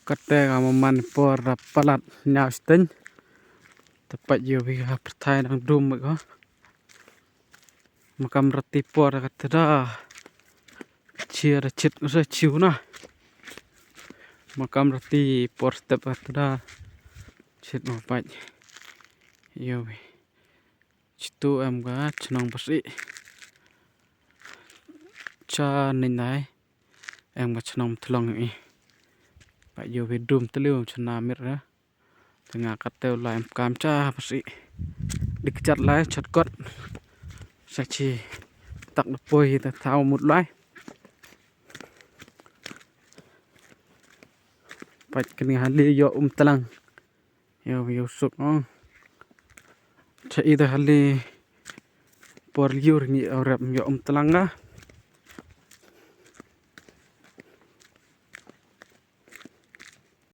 kate man por palat nyau stin tepat yo bi Pyrthai nang dum ko makam rati por kate da chia da chit ra chiu na makam rati por step kate da chit mo pat yo bi chitu em ga chnong pasi cha nin nai em ga chnong thlong ni pa yo bi dum tliu chna mir ra tengah kate la em kam cha pasi dik chat lai chat kot sachi tak poi ta thau mut lai pat kini hali yo talang yo suk ong cha ida hali por liur ni orap yo talang na